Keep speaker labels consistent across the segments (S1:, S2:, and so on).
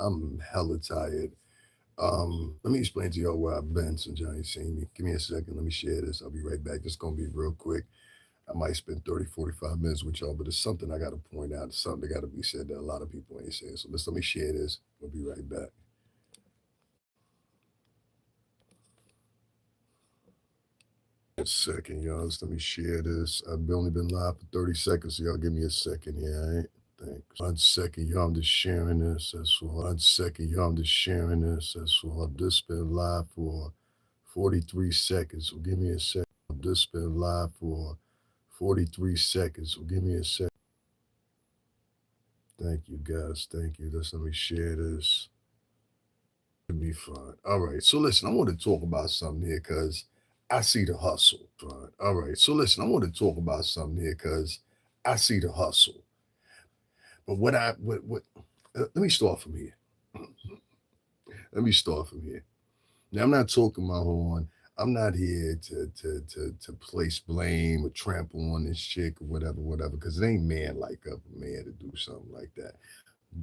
S1: I'm hella tired. Let me explain to y'all where I've been since y'all ain't seen me. Give me a second. Let me share this. I'll be right back. This gonna be real quick. I might spend 30, 45 minutes with y'all, but it's something I gotta point out. It's something that gotta be said that a lot of people ain't saying. So let me share this. I'll be right back. A second, y'all. Let me share this. I've only been live for 30 seconds, so y'all give me a second here, all right? Thanks. 1 second, y'all. I'm just sharing this. That's all. 1 second, y'all. I'm just sharing this. That's all. I've just been live for 43 seconds, so give me a second. I've just been live for 43 seconds, so give me a second. Thank you, guys. Thank you. Let me share this. It'll be fine. All right. So listen, I want to talk about something here because I see the hustle. Fine. All right. So listen, I want to talk about something here because I see the hustle. But let me start from here. Let me start from here. Now, I'm not talking my horn. I'm not here to place blame or trample on this chick or whatever, because it ain't man like up a man to do something like that.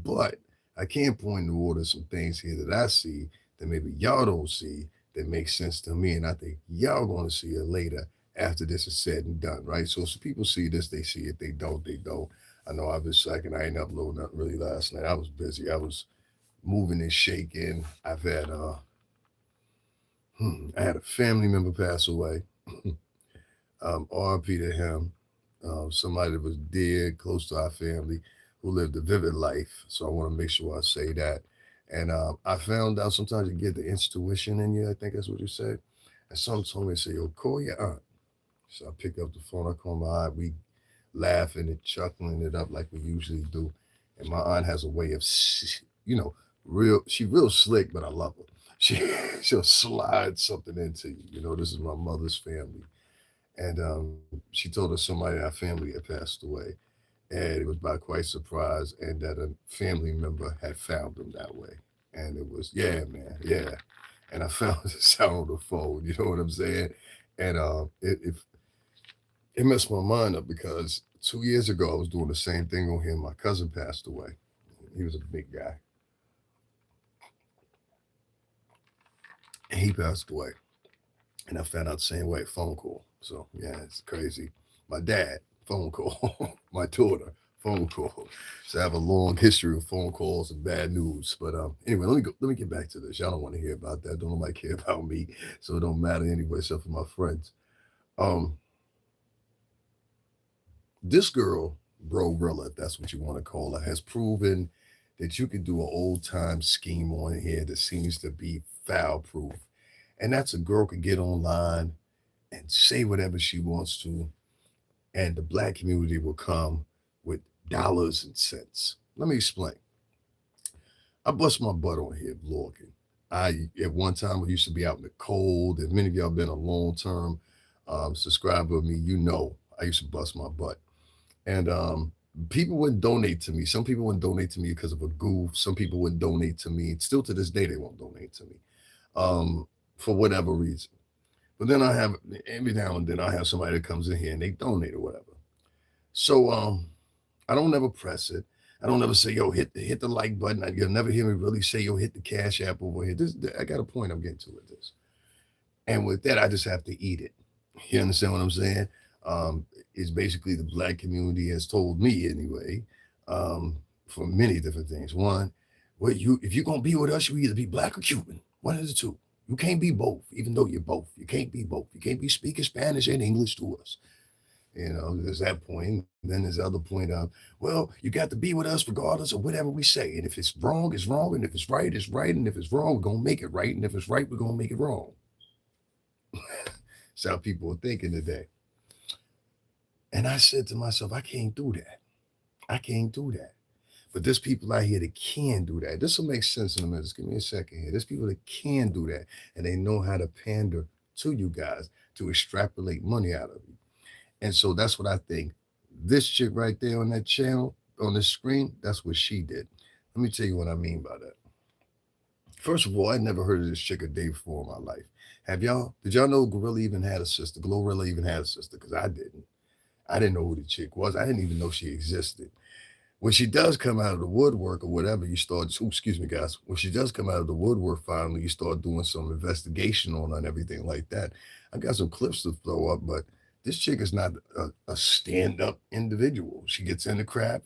S1: But I can point to order some things here that I see that maybe y'all don't see that makes sense to me. And I think y'all gonna see it later after this is said and done, right? So people see this, they see it, they don't, they don't. I know I've been slacking. I ain't uploading nothing really last night. I was busy. I was moving and shaking. I had a family member pass away. R.I.P. to him. Somebody that was dear, close to our family, who lived a vivid life. So I want to make sure I say that. And I found out sometimes you get the intuition in you. I think that's what you said. And someone told me, say, yo, call your aunt. So I pick up the phone. I call my aunt. We laughing and chuckling it up like we usually do. And my aunt has a way of, you know, she real slick, but I love her. She, she'll slide something into you. You know, this is my mother's family. And she told us somebody in our family had passed away. And it was by quite surprise, and that a family member had found him that way. And it was, yeah, man, yeah. And I found this out on the phone, you know what I'm saying? And it messed my mind up because 2 years ago I was doing the same thing on him. My cousin passed away. He was a big guy, and he passed away. And I found out the same way, phone call. So yeah, it's crazy. My dad, phone call. My daughter, phone call. So I have a long history of phone calls and bad news. But anyway, let me get back to this. Y'all don't want to hear about that. Don't nobody care about me, so it don't matter anyway, except for my friends. Um, this girl, Brorilla, if that's what you want to call her, has proven that you can do an old time scheme on here that seems to be foul proof. And that's a girl can get online and say whatever she wants to, and the black community will come with dollars and cents. Let me explain. I bust my butt on here vlogging. I at one time I used to be out in the cold. If many of y'all been a long term subscriber of me, you know I used to bust my butt. And people wouldn't donate to me. Some people wouldn't donate to me because of a goof. Some people wouldn't donate to me. Still to this day, they won't donate to me for whatever reason. But then I have every now and then I have somebody that comes in here and they donate or whatever. So I don't ever press it. I don't ever say, yo, hit the like button. You'll never hear me really say, yo, hit the cash app over here. I got a point I'm getting to with this. And with that, I just have to eat it. You understand what I'm saying? It's basically the black community has told me anyway, for many different things. One, well, if you're gonna be with us, you either be black or Cuban. One of the two. You can't be both, even though you're both. You can't be both. You can't be speaking Spanish and English to us. You know, there's that point. Then there's the other point of, well, you got to be with us regardless of whatever we say. And if it's wrong, it's wrong. And if it's right, it's right. And if it's wrong, we're gonna make it right. And if it's right, we're gonna make it wrong. That's how people are thinking today. And I said to myself, I can't do that. I can't do that. But there's people out here that can do that. This will make sense in a minute. Just give me a second here. There's people that can do that, and they know how to pander to you guys to extrapolate money out of you. And so that's what I think. This chick right there on that channel, on the screen, that's what she did. Let me tell you what I mean by that. First of all, I never heard of this chick a day before in my life. Have y'all? Did y'all know Gorilla even had a sister? Glorilla even had a sister? Because I didn't. I didn't know who the chick was. I didn't even know she existed. When she does come out of the woodwork or whatever, you start, ooh, excuse me, guys. When she does come out of the woodwork, finally, you start doing some investigation on her and everything like that. I got some clips to throw up, but this chick is not a stand up individual. She gets into crap.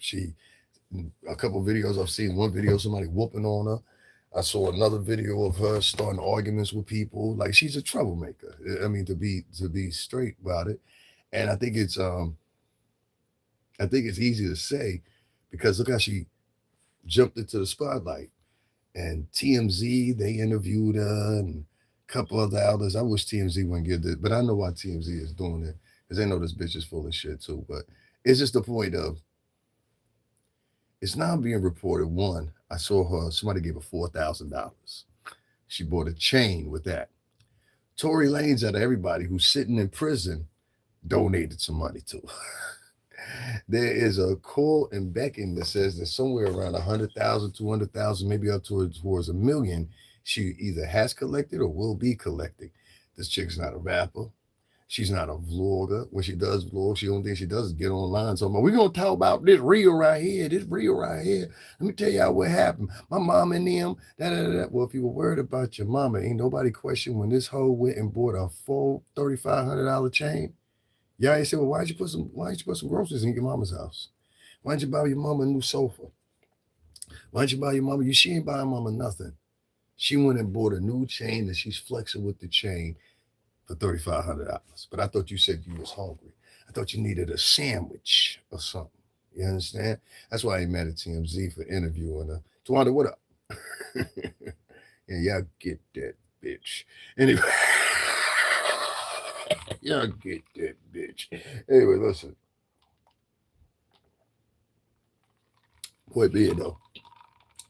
S1: A couple of videos I've seen, one video, somebody whooping on her. I saw another video of her starting arguments with people. Like she's a troublemaker. I mean, to be straight about it. And I think it's easy to say because look how she jumped into the spotlight. And TMZ, they interviewed her and a couple other outlets. I wish TMZ wouldn't get this, but I know why TMZ is doing it because they know this bitch is full of shit too. But it's just the point of it's now being reported. One, I saw her, somebody gave her $4,000. She bought a chain with that. Tory Lanez out of everybody who's sitting in prison donated some money to her. There is a call in Beckham that says that somewhere around 100,000, 200,000, maybe up towards a million, she either has collected or will be collecting. This chick's not a rapper. She's not a vlogger. When she does vlog, the only thing she does is get online. So we're gonna talk about this reel right here, this reel right here. Let me tell y'all what happened. My mom and them, da da da. Well, if you were worried about your mama, ain't nobody questioned when this hoe went and bought a full $3,500 chain. Yeah, he said, well, why did you put some groceries in your mama's house? Why didn't you buy your mama a new sofa? Why didn't you buy your mama? She ain't buying mama nothing. She went and bought a new chain and she's flexing with the chain for $3,500. But I thought you said you was hungry. I thought you needed a sandwich or something. You understand? That's why I ain't mad at TMZ for interviewing her. Tawanda, what up? Yeah, y'all get that bitch. Anyway, y'all get that bitch. Anyway, listen. Point being though,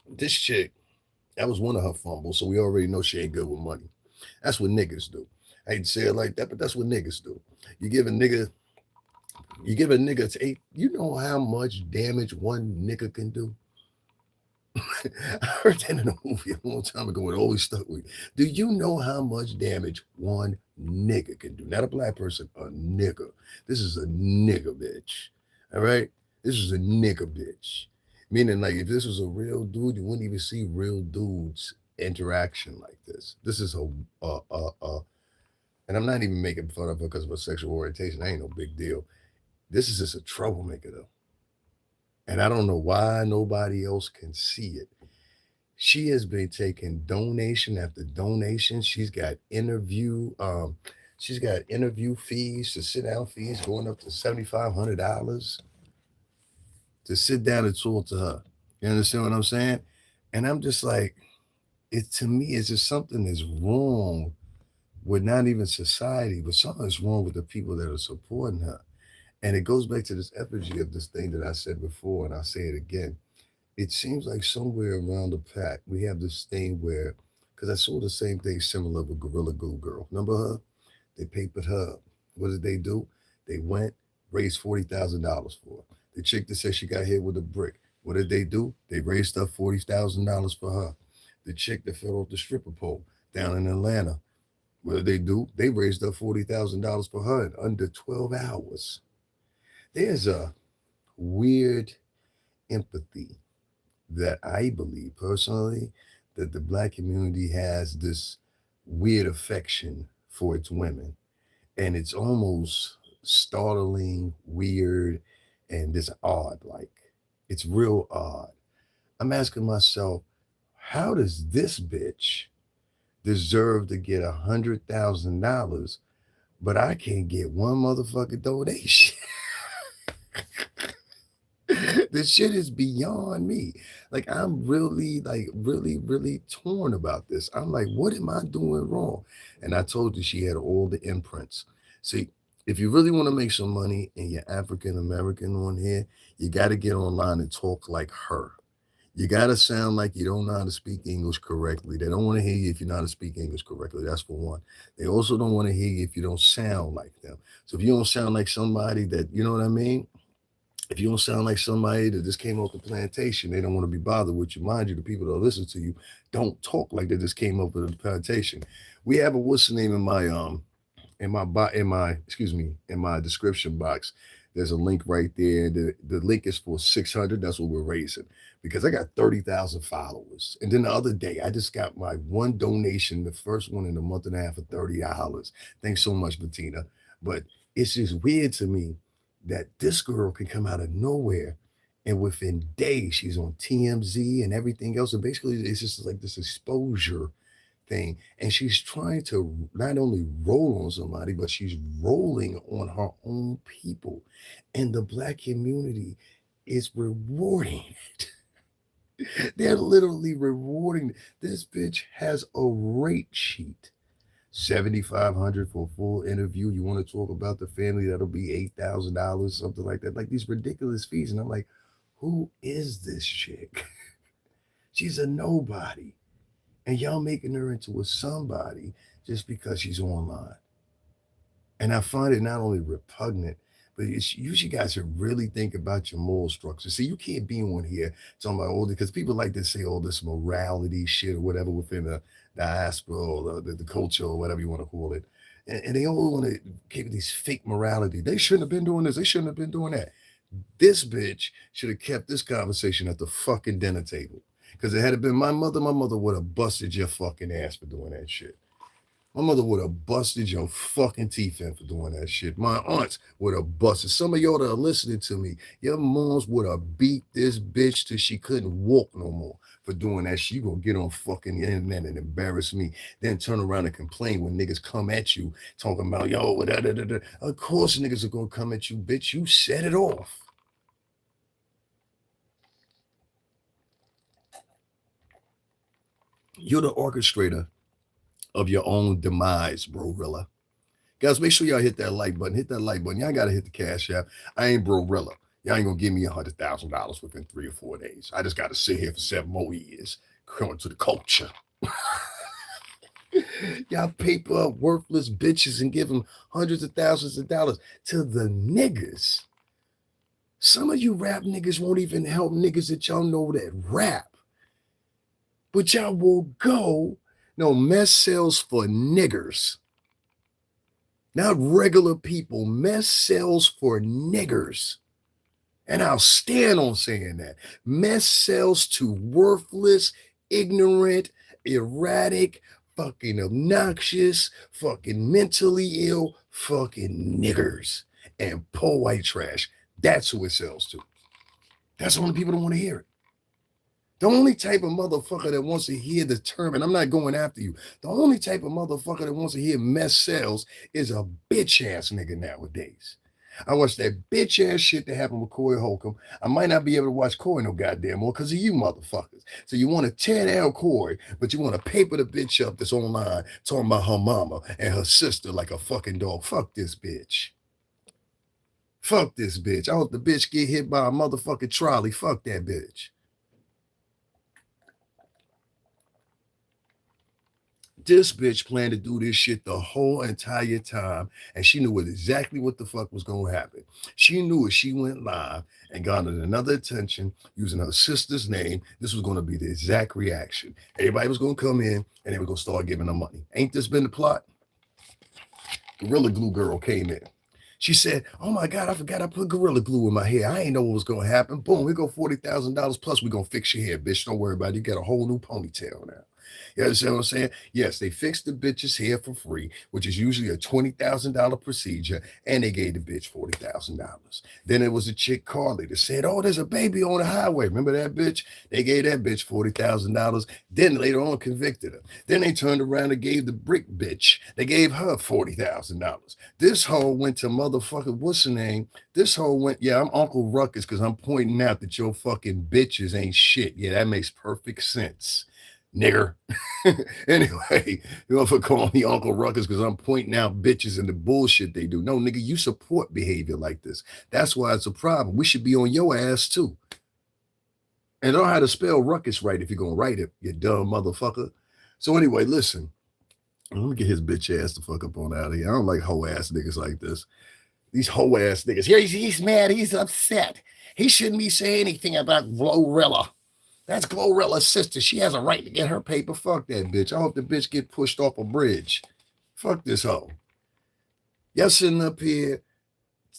S1: this chick, that was one of her fumbles, so we already know she ain't good with money. That's what niggas do. I hate to say it like that, but that's what niggas do. You give a nigga, you give a nigga, you know how much damage one nigga can do? I heard that in a movie a long time ago. It always stuck with me. Do you know how much damage one nigga can do? Not a black person, a nigga. This is a nigga bitch. All right? This is a nigga bitch. Meaning, like, if this was a real dude, you wouldn't even see real dudes interaction like this. This is and I'm not even making fun of her because of her sexual orientation. That ain't no big deal. This is just a troublemaker, though. And I don't know why nobody else can see it. She has been taking donation after donation. She's got interview fees, to sit down fees going up to $7,500 to sit down and talk to her. You understand what I'm saying? And I'm just like, it to me, it's just something is wrong with not even society, but something is wrong with the people that are supporting her. And it goes back to this effigy of this thing that I said before, and I'll say it again. It seems like somewhere around the pack, we have this thing where, because I saw the same thing similar with Gorilla Glue Girl. Remember her? They papered her up. What did they do? They went, raised $40,000 for her. The chick that said she got hit with a brick. What did they do? They raised up $40,000 for her. The chick that fell off the stripper pole down in Atlanta. What did they do? They raised up $40,000 for her in under 12 hours. There's a weird empathy that I believe personally that the black community has this weird affection for its women. And it's almost startling, weird, and just odd. Like, it's real odd. I'm asking myself, how does this bitch deserve to get $100,000, but I can't get one motherfucking donation? This shit is beyond me. Like, I'm really, really torn about this. I'm like, what am I doing wrong? And I told you she had all the imprints. See, if you really want to make some money and you're African American on here, you got to get online and talk like her. You got to sound like you don't know how to speak English correctly. They don't want to hear you if you know how to speak English correctly. That's for one. They also don't want to hear you if you don't sound like them. So if you don't sound like somebody that, you know what I mean? If you don't sound like somebody that just came off the plantation, they don't want to be bothered with you. Mind you, the people that listen to you don't talk like they just came off of the plantation. We have a what's the name in my excuse me, in my description box. There's a link right there. The link is for 600. That's what we're raising because I got 30,000 followers. And then the other day, I just got my one donation, the first one in a month and a half, for $30. Thanks so much, Bettina. But it's just weird to me that this girl can come out of nowhere and within days she's on TMZ and everything else. And basically, it's just like this exposure thing. And she's trying to not only roll on somebody, but she's rolling on her own people. And the black community is rewarding it. They're literally rewarding. This bitch has a rate sheet. 7,500 for a full interview. You want to talk about the family? That'll be $8,000, something like that. Like these ridiculous fees. And I'm like, who is this chick? She's a nobody. And y'all making her into a somebody just because she's online. And I find it not only repugnant, but you guys should really think about your moral structure. See, you can't be on here talking about all this because people like to say all this morality shit or whatever within the diaspora or the culture or whatever you want to call it. And they all want to give these fake morality. They shouldn't have been doing this. They shouldn't have been doing that. This bitch should have kept this conversation at the fucking dinner table. Because it had been my mother would have busted your fucking ass for doing that shit. My mother would have busted your fucking teeth in for doing that shit. My aunts would have busted. Some of y'all that are listening to me, your moms would have beat this bitch till she couldn't walk no more for doing that shit. You gonna get on fucking internet and embarrass me, then turn around and complain when niggas come at you talking about, yo, da, da, da, da. Of course niggas are gonna come at you, bitch. You set it off. You're the orchestrator of your own demise, Brorilla. Guys, make sure y'all hit that like button. Hit that like button. Y'all gotta hit the cash app. I ain't Brorilla. Y'all ain't gonna give me $100,000 within 3 or 4 days. I just gotta sit here for 7 more years, coming to the culture. Y'all paper up worthless bitches and give them hundreds of thousands of dollars to the niggas. Some of you rap niggas won't even help niggas that y'all know that rap. But y'all will go, no, mess sells for niggers. Not regular people. Mess sells for niggers. And I'll stand on saying that. Mess sells to worthless, ignorant, erratic, fucking obnoxious, fucking mentally ill, fucking niggers. And poor white trash. That's who it sells to. That's the only people that want to hear it. The only type of motherfucker that wants to hear the term, and I'm not going after you, the only type of motherfucker that wants to hear mess sells is a bitch ass nigga nowadays. I watched that bitch ass shit that happened with Corey Holcomb. I might not be able to watch Corey no goddamn more because of you motherfuckers. So you want to tear down Corey, but you want to paper the bitch up that's online talking about her mama and her sister like a fucking dog. Fuck this bitch. Fuck this bitch. I hope the bitch get hit by a motherfucking trolley. Fuck that bitch. This bitch planned to do this shit the whole entire time, and she knew exactly what the fuck was going to happen. She knew if she went live and garnered another attention using her sister's name, this was going to be the exact reaction. Everybody was going to come in, and they were going to start giving her money. Ain't this been the plot? Gorilla Glue Girl came in. She said, oh my God, I forgot I put Gorilla Glue in my hair. I ain't know what was going to happen. Boom, we go $40,000 plus we going to fix your hair, bitch. Don't worry about it. You got a whole new ponytail now. You understand what I'm saying? Yes, they fixed the bitch's hair for free, which is usually a $20,000 procedure, and they gave the bitch $40,000. Then there was a chick, Carly, that said, oh, there's a baby on the highway. Remember that bitch? They gave that bitch $40,000. Then later on convicted her. Then they turned around and gave the brick bitch, they gave her $40,000. This hoe went to motherfucker, what's her name? This hoe went, yeah, I'm Uncle Ruckus because I'm pointing out that your fucking bitches ain't shit. Yeah, that makes perfect sense. Nigger. Anyway, you know, for calling me Uncle Ruckus because I'm pointing out bitches and the bullshit they do. No, nigga, you support behavior like this. That's why it's a problem. We should be on your ass too. And know how to spell ruckus right if you're gonna write it, you dumb motherfucker. So anyway, listen. Let me get his bitch ass the fuck up on out of here. I don't like hoe ass niggas like this. These hoe ass niggas. Here he's mad, he's upset. He shouldn't be saying anything about Glorilla. That's Glorilla's sister. She has a right to get her paper. Fuck that bitch. I hope the bitch get pushed off a bridge. Fuck this hoe. Y'all sitting up here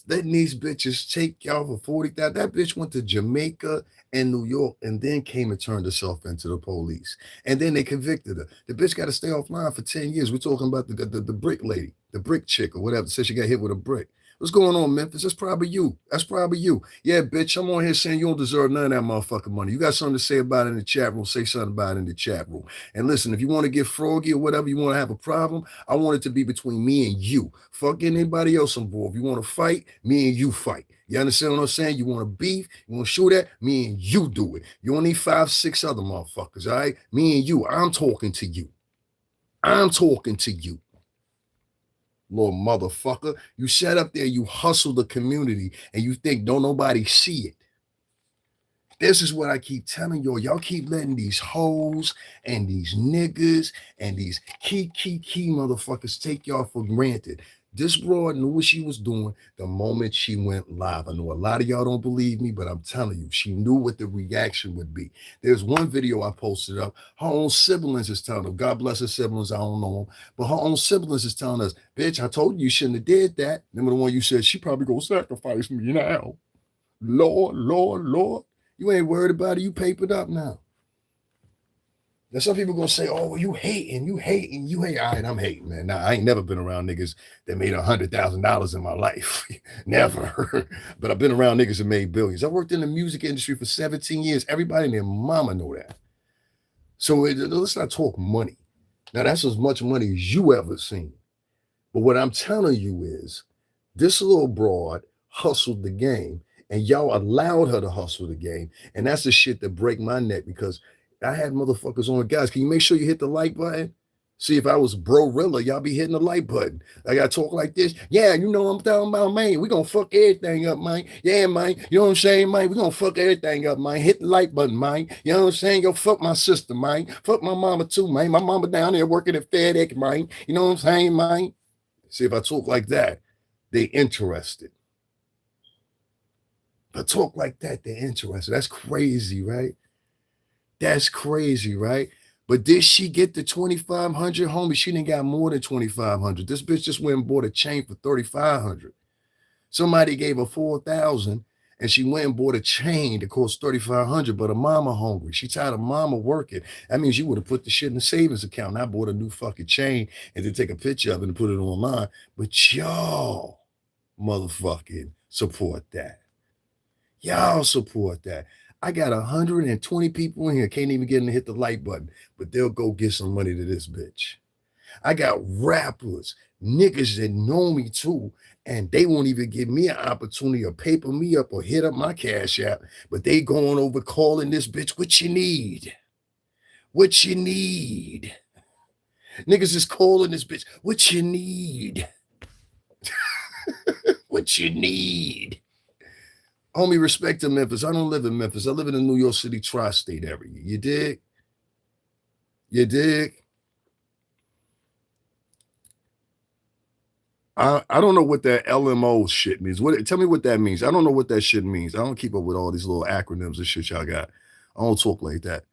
S1: letting these bitches take y'all for 40,000. That bitch went to Jamaica and New York and then came and turned herself into the police. And then they convicted her. The bitch got to stay offline for 10 years. We're talking about the brick lady, the brick chick or whatever. Said she got hit with a brick. What's going on, Memphis? That's probably you. That's probably you. Yeah, bitch, I'm on here saying you don't deserve none of that motherfucking money. You got something to say about it in the chat room, say something about it in the chat room. And listen, if you want to get froggy or whatever, you want to have a problem, I want it to be between me and you. Fuck anybody else involved. If you want to fight, me and you fight. You understand what I'm saying? You want to beef, you want to shoot at, me and you do it. You don't need 5, 6 other motherfuckers, all right? Me and you, I'm talking to you. I'm talking to you. Little motherfucker. You sat up there, you hustle the community, and you think don't nobody see it. This is what I keep telling y'all. Y'all keep letting these hoes and these niggas and these key motherfuckers take y'all for granted. This broad knew what she was doing the moment she went live. I know a lot of y'all don't believe me, but I'm telling you, she knew what the reaction would be. There's one video I posted up. Her own siblings is telling her, God bless her siblings, I don't know them, but her own siblings is telling us, bitch, I told you shouldn't have did that. Remember the one you said, she probably gonna sacrifice me now. Lord, Lord, Lord. You ain't worried about it. You papered up now. Now, some people gonna say, "Oh, well, you hating. All right, I'm hating, man. Now, I ain't never been around niggas that made $100,000 in my life, never. But I've been around niggas that made billions. I worked in the music industry for 17 years. Everybody and their mama know that. So let's not talk money. Now, that's as much money as you ever seen. But what I'm telling you is, this little broad hustled the game, and y'all allowed her to hustle the game. And that's the shit that break my neck because I had motherfuckers on. Guys, can you make sure you hit the like button? See, if I was Brorilla, y'all be hitting the like button. I gotta talk like this. Yeah, you know what I'm talking about, man. We gonna fuck everything up, man. Yeah, man. You know what I'm saying, man? We gonna fuck everything up, man. Hit the like button, man. You know what I'm saying? Yo, fuck my sister, man. Fuck my mama too, man. My mama down there working at FedEx, man. You know what I'm saying, man? See, if I talk like that, they interested. If I talk like that, they're interested. That's crazy, right? That's crazy, right? But did she get the 2,500, homie? She didn't got more than 2,500. This bitch just went and bought a chain for 3,500. Somebody gave her 4,000, and she went and bought a chain that cost 3,500. But her mama hungry. She tired of mama working. That means you would have put the shit in the savings account. And I bought a new fucking chain and then take a picture of it and put it online. But y'all, motherfucking support that. Y'all support that. I got 120 people in here, can't even get in to hit the like button, but they'll go get some money to this bitch. I got rappers, niggas that know me too, and they won't even give me an opportunity or paper me up or hit up my cash app, but they going over calling this bitch, what you need? What you need? Niggas is calling this bitch, what you need? What you need? Homie, respect to Memphis. I don't live in Memphis. I live in the New York City tri-state area. You dig? You dig? I don't know what that LMO shit means. Tell me what that means. I don't know what that shit means. I don't keep up with all these little acronyms and shit y'all got. I don't talk like that.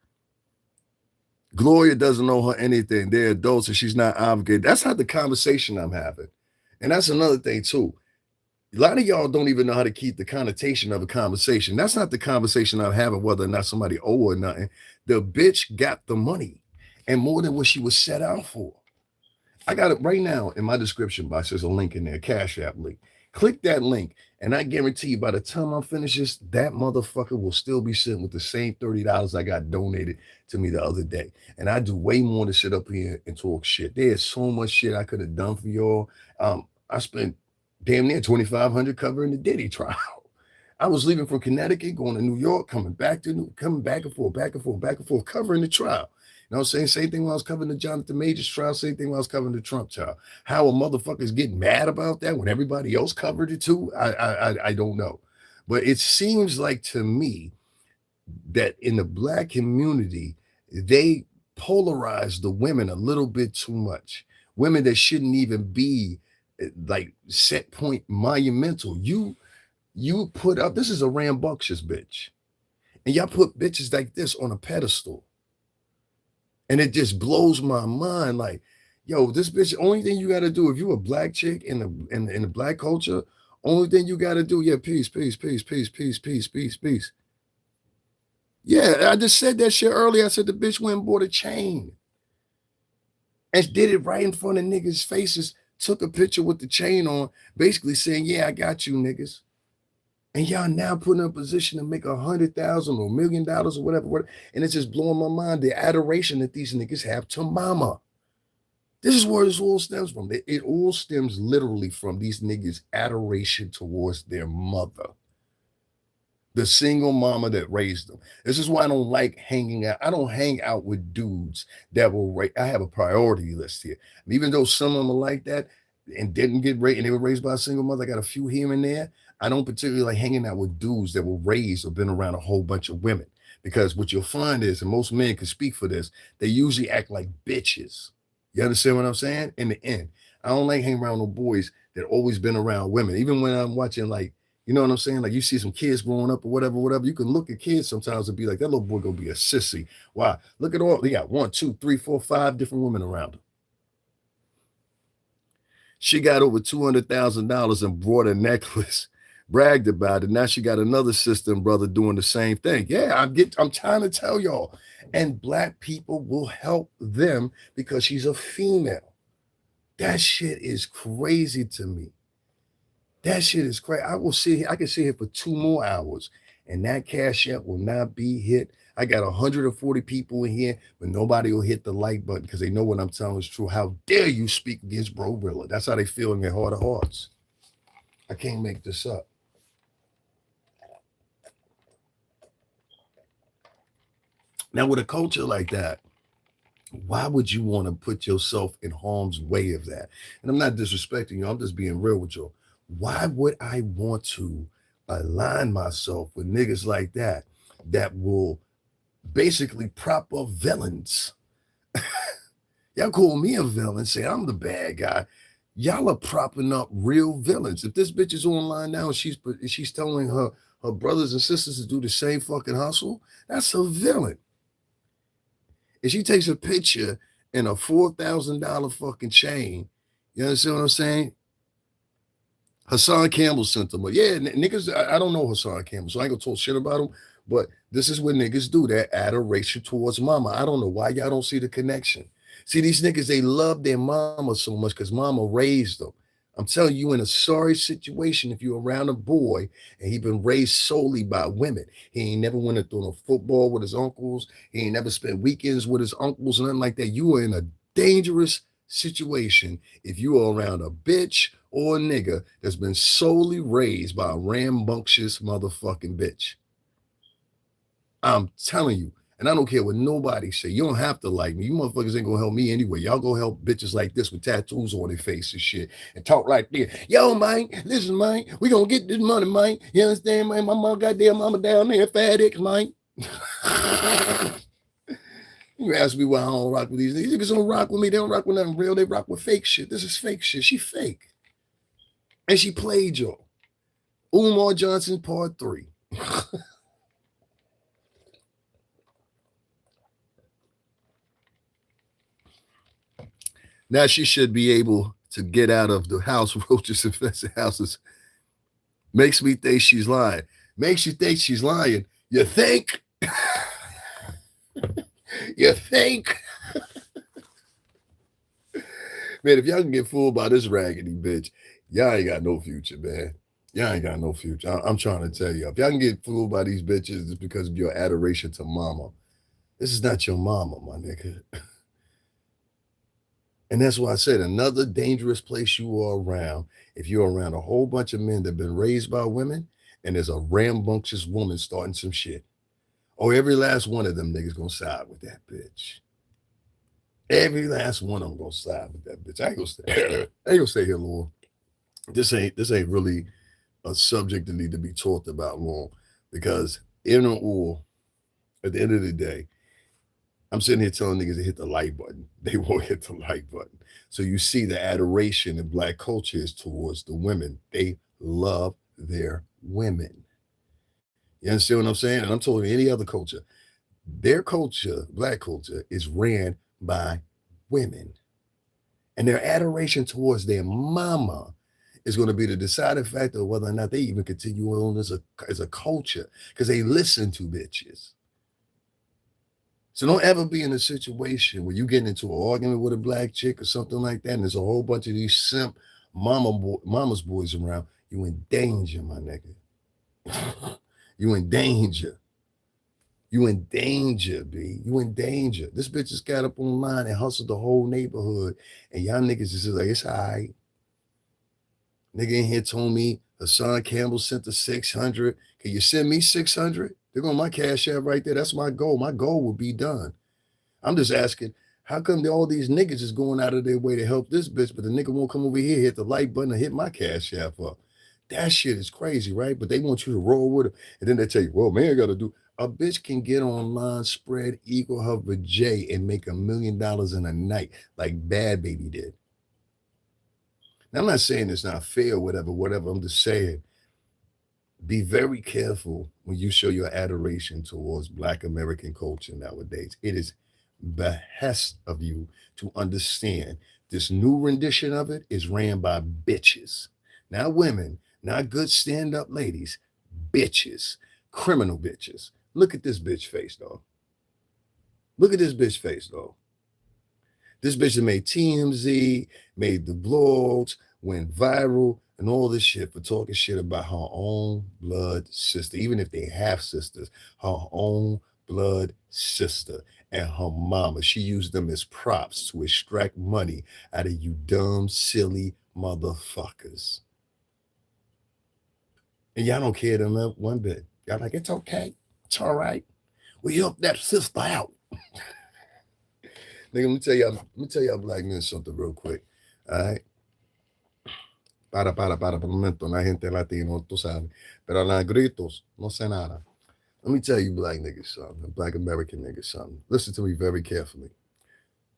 S1: Gloria doesn't know her anything. They're adults and she's not obligated. That's not the conversation I'm having. And that's another thing too. A lot of y'all don't even know how to keep the connotation of a conversation. That's not the conversation I'm having, whether or not somebody owe or nothing. The bitch got the money and more than what she was set out for. I got it right now in my description box. There's a link in there, Cash App link. Click that link, and I guarantee you by the time I'm finished this, that motherfucker will still be sitting with the same $30 I got donated to me the other day. And I do way more to sit up here and talk shit. There's so much shit I could have done for y'all. I spent damn near 2,500 covering the Diddy trial. I was leaving from Connecticut, going to New York, coming back and forth, covering the trial. You know what I'm saying? Same thing when I was covering the Jonathan Majors trial, same thing when I was covering the Trump trial. How a motherfuckers get mad about that when everybody else covered it too, I don't know. But it seems like to me that in the Black community, they polarize the women a little bit too much. Women that shouldn't even be like set point monumental. You put up, this is a rambunctious bitch. And y'all put bitches like this on a pedestal. And it just blows my mind. Like, yo, this bitch, only thing you got to do if you a Black chick in the Black culture, Only thing you got to do, yeah, peace, peace, peace, peace, peace, peace, peace, peace. Yeah, I just said that shit earlier. I said the bitch went and bought a chain and did it right in front of niggas' faces. Took a picture with the chain on, basically saying, "Yeah, I got you, niggas." And y'all now put in a position to make $100,000 or $1,000,000 or whatever. And it's just blowing my mind the adoration that these niggas have to mama. This is where this all stems from. It all stems literally from these niggas' adoration towards their mother, the single mama that raised them. This is why I don't like hanging out. I don't hang out with dudes that will. I have a priority list here. And even though some of them are like that and didn't get raised, and they were raised by a single mother, I got a few here and there. I don't particularly like hanging out with dudes that were raised or been around a whole bunch of women. Because what you'll find is, and most men can speak for this, they usually act like bitches. You understand what I'm saying? In the end, I don't like hanging around with boys that always been around women. Even when I'm watching, like, you know what I'm saying? Like, you see some kids growing up or whatever, whatever. You can look at kids sometimes and be like, that little boy gonna be a sissy. Why? Look at all, they got 1, 2, 3, 4, 5 different women around him. She got over $200,000 and brought a necklace, bragged about it. Now she got another sister and brother doing the same thing. Yeah, I'm trying to tell y'all. And black people will help them because she's a female. That shit is crazy to me. That shit is crazy. I can sit here for 2 more hours and that cash app will not be hit. I got 140 people in here, but nobody will hit the like button because they know what I'm telling is true. How dare you speak against Brorilla? That's how they feel in their heart of hearts. I can't make this up. Now, with a culture like that, why would you want to put yourself in harm's way of that? And I'm not disrespecting you, I'm just being real with you. Why would I want to align myself with niggas like that that will basically prop up villains? Y'all call me a villain, say I'm the bad guy. Y'all are propping up real villains. If this bitch is online now and she's telling her brothers and sisters to do the same fucking hustle, that's a villain. If she takes a picture in a $4,000 fucking chain, you understand what I'm saying? Hassan Campbell sent them. Yeah, niggas, I don't know Hassan Campbell, so I ain't gonna talk shit about him. But this is what niggas do, that adoration towards mama. I don't know why y'all don't see the connection. See, these niggas, they love their mama so much because mama raised them. I'm telling you, in a sorry situation, if you're around a boy and he been raised solely by women, he ain't never went and thrown a football with his uncles, he ain't never spent weekends with his uncles, nothing like that. You are in a dangerous situation if you are around a bitch or a nigga that's been solely raised by a rambunctious motherfucking bitch. I'm telling you. And I don't care what nobody say. You don't have to like me. You motherfuckers ain't gonna help me anyway. Y'all go help bitches like this with tattoos on their face and shit and talk like this. Yo, man, listen, man, we gonna get this money, man. You understand, man? My mom, goddamn mama down there, fat X, man. You ask me why I don't rock with these niggas. These niggas don't rock with me. They don't rock with nothing real. They rock with fake shit. This is fake shit. She fake. And she played y'all. Umar Johnson, part 3. Now she should be able to get out of the house roaches infested houses. Makes me think she's lying. Makes you think she's lying. You think? You think? Man, if y'all can get fooled by this raggedy bitch, y'all ain't got no future, man. Y'all ain't got no future. I'm trying to tell you. If y'all can get fooled by these bitches, it's because of your adoration to mama. This is not your mama, my nigga. And that's why I said another dangerous place you are around, if you're around a whole bunch of men that have been raised by women and there's a rambunctious woman starting some shit. Oh, every last one of them niggas gonna side with that bitch. Every last one of them gonna side with that bitch. I ain't gonna stay here long. This ain't really a subject that need to be talked about long because in or at the end of the day, I'm sitting here telling niggas to hit the like button. They won't hit the like button. So you see the adoration in black culture is towards the women. They love their women. You understand what I'm saying? And I'm telling you, any other culture, their culture, black culture, is ran by women. And their adoration towards their mama is going to be the deciding factor of whether or not they even continue on as a culture because they listen to bitches. So don't ever be in a situation where you get into an argument with a black chick or something like that, and there's a whole bunch of these simp mama's boys around. You in danger, my nigga. You in danger. You in danger, B. You in danger. This bitch just got up online and hustled the whole neighborhood, and y'all niggas just like, it's all right. Nigga in here told me Hassan Campbell sent the 600. Can you send me 600? They're going my cash app right there. That's my goal. My goal will be done. I'm just asking, how come all these niggas is going out of their way to help this bitch, but the nigga won't come over here, hit the like button, and hit my cash app up? That shit is crazy, right? But they want you to roll with it. And then they tell you, well, man, I got to do. A bitch can get online, spread eagle hover J, and make $1 million in a night, like Bad Baby did. Now, I'm not saying it's not fair, whatever. I'm just saying, be very careful when you show your adoration towards Black American culture nowadays. It is behest of you to understand this new rendition of it is ran by bitches, not women, not good stand up ladies, bitches, criminal bitches. Look at this bitch face, dog. Look at this bitch face, dog. This bitch that made TMZ, made the blogs, went viral, and all this shit for talking shit about her own blood sister, even if they half sisters, her own blood sister and her mama. She used them as props to extract money out of you dumb, silly motherfuckers. And y'all don't care them one bit. Y'all like, it's okay. It's all right. We help that sister out. Nigga, let me tell y'all black men something real quick. All right. Para, por un momento, la gente latino, tú sabes. Pero la gritos, no sé nada. Let me tell you, black niggas, something, black American niggas, something. Listen to me very carefully.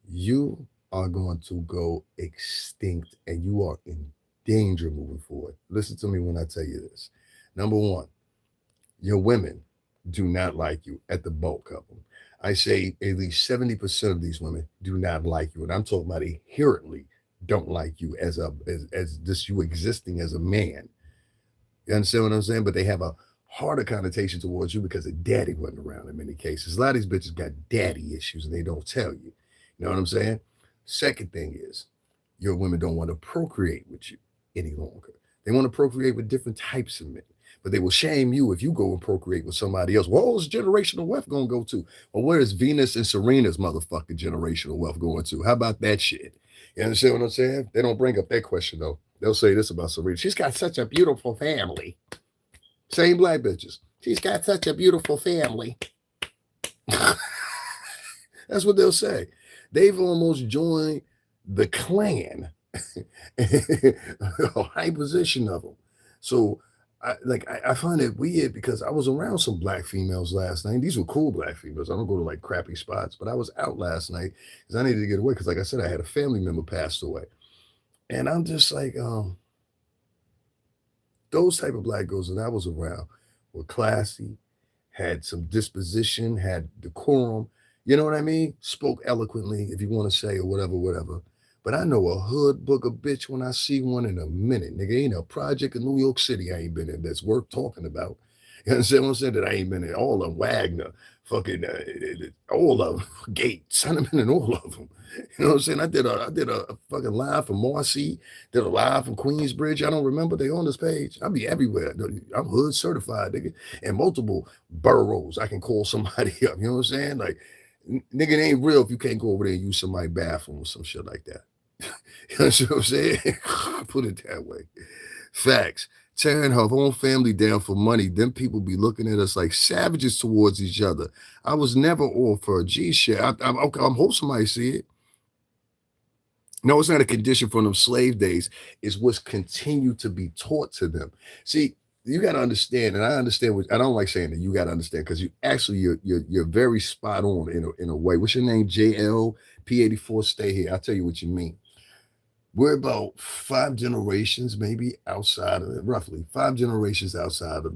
S1: You are going to go extinct and you are in danger moving forward. Listen to me when I tell you this. Number one, your women do not like you at the bulk of them. I say at least 70% of these women do not like you. And I'm talking about inherently don't like you as this you existing as a man. You understand what I'm saying? But they have a harder connotation towards you because the daddy wasn't around in many cases. A lot of these bitches got daddy issues and they don't tell you. You know what I'm saying? Second thing is your women don't want to procreate with you any longer. They want to procreate with different types of men. But they will shame you if you go and procreate with somebody else. Well, where's generational wealth going to go to? Well, where is Venus and Serena's motherfucking generational wealth going to? How about that shit? You understand what I'm saying? They don't bring up that question, though. They'll say this about Serena. She's got such a beautiful family. Same black bitches. She's got such a beautiful family. That's what they'll say. They've almost joined the clan, a high position of them. So, I find it weird because I was around some black females last night. These were cool black females. I don't go to like crappy spots, but I was out last night because I needed to get away. Because like I said, I had a family member passed away, and I'm just like, those type of black girls that I was around were classy, had some disposition, had decorum. You know what I mean? Spoke eloquently, if you want to say, or whatever. But I know a hood booger bitch when I see one in a minute. Nigga, ain't a project in New York City I ain't been in that's worth talking about. You understand what I'm saying? That I ain't been in all of Wagner, fucking all of them, Gates. I've been in all of them. You know what I'm saying? I did a fucking live from Marcy, did a live from Queensbridge. I don't remember. They on this page. I'll be everywhere. I'm hood certified, nigga. And multiple boroughs. I can call somebody up. You know what I'm saying? Like, nigga, it ain't real if you can't go over there and use somebody's bathroom or some shit like that. You know what I'm saying? Put it that way. Facts. Tearing her own family down for money. Them people be looking at us like savages towards each other. I was never all for a G shit. I'm hope somebody see it. No, it's not a condition from them slave days. It's what's continued to be taught to them. See, you got to understand, and I understand what I don't like saying that. You got to understand because you're very spot on in a way. What's your name? JL P84. Stay here. I'll tell you what you mean. We're about 5 generations, maybe outside of it, roughly 5 generations outside of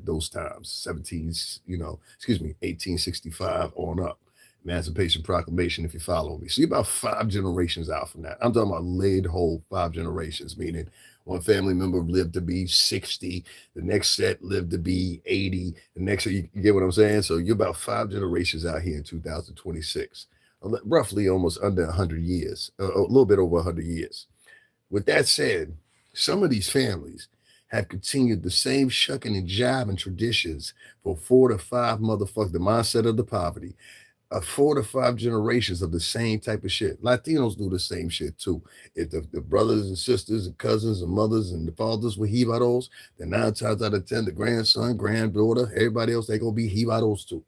S1: those times, 1865 on up. Emancipation Proclamation, if you follow me. So you're about 5 generations out from that. I'm talking about laid whole 5 generations, meaning One family member lived to be 60. The next set lived to be 80. The next, you get what I'm saying? So you're about 5 generations out here in 2026, roughly almost under 100 years, a little bit over 100 years. With that said, some of these families have continued the same shucking and jiving traditions for 4 to 5 motherfuckers, the mindset of the poverty, 4 to 5 generations of the same type of shit. Latinos do the same shit too. If the brothers and sisters and cousins and mothers and the fathers were jibaros, then 9 times out of 10, the grandson, granddaughter, everybody else, they gonna be jibaros too.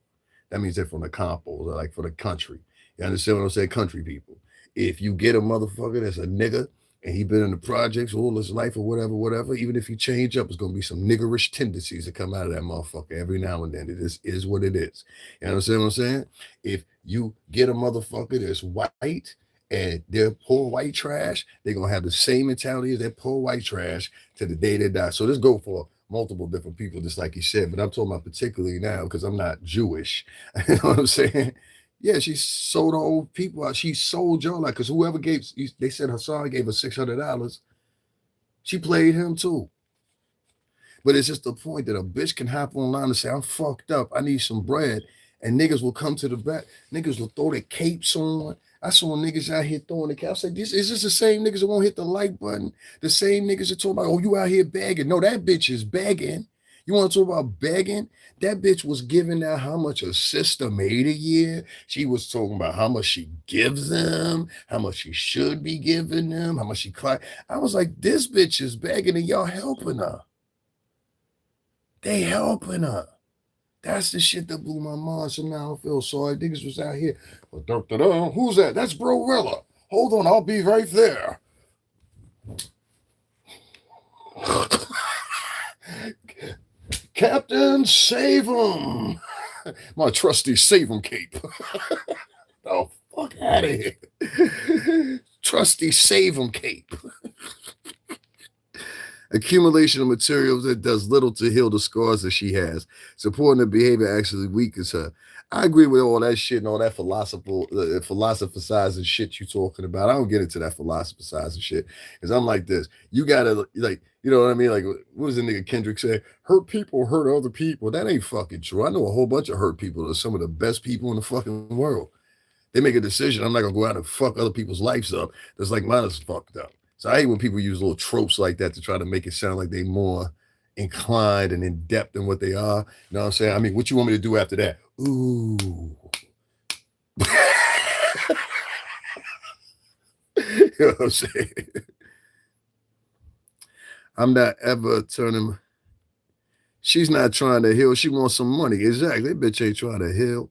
S1: That means they're from the campos, or like for the country. You understand what I'm saying? Country people. If you get a motherfucker that's a nigga and he been in the projects all his life or whatever, whatever, even if he change up, it's gonna be some niggerish tendencies that come out of that motherfucker every now and then. It is what it is. You understand what I'm saying? If you get a motherfucker that's white and they're poor white trash, they're gonna have the same mentality as that poor white trash to the day they die. So this go for multiple different people, just like you said, but I'm talking about particularly now because I'm not Jewish. You know what I'm saying? Yeah, she sold her old people out. She sold y'all like, because whoever gave, they said Hassan gave her $600. She played him too. But it's just the point that a bitch can hop online and say, I'm fucked up. I need some bread. And niggas will come to the back. Niggas will throw their capes on. I saw niggas out here throwing the cape. I said, is this the same niggas that won't hit the like button? The same niggas that talk about, oh, you out here begging. No, that bitch is begging. You want to talk about begging? That bitch was giving out how much a sister made a year. She was talking about how much she gives them, how much she should be giving them, how much she cry. I was like, this bitch is begging and y'all helping her. They helping her. That's the shit that blew my mind. So now I feel sorry. Niggas was out here. Who's that? That's Brorilla. Hold on, I'll be right there. Captain, save him. My trusty save him cape. Oh, fuck out of here. Trusty save him cape. Accumulation of materials that does little to heal the scars that she has. Supporting the behavior actually weakens her. I agree with all that shit and all that philosophizing shit you talking about. I don't get into that philosophizing shit because I'm like this. You gotta like, you know what I mean? Like, what does the nigga Kendrick say? Hurt people hurt other people. That ain't fucking true. I know a whole bunch of hurt people that are some of the best people in the fucking world. They make a decision. I'm not gonna go out and fuck other people's lives up. That's like mine is fucked up. So I hate when people use little tropes like that to try to make it sound like they more inclined and in depth than what they are. You know what I'm saying? I mean, what you want me to do after that? Ooh. You know what I'm saying? I'm not ever turning. She's not trying to heal. She wants some money. Exactly. That bitch ain't trying to heal.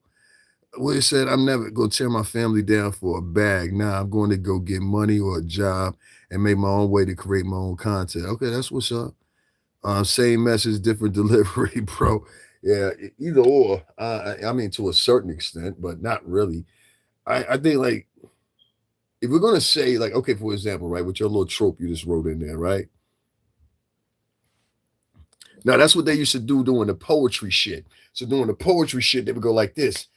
S1: Well, he said, I'm never going to tear my family down for a bag. Nah, I'm going to go get money or a job and make my own way to create my own content. Okay, that's what's up. Same message, different delivery, bro. Yeah, either or. I mean, to a certain extent, but not really. I think, like, if we're going to say, like, okay, for example, right, with your little trope you just wrote in there, right? Now, that's what they used to do doing the poetry shit. So, doing the poetry shit, they would go like this.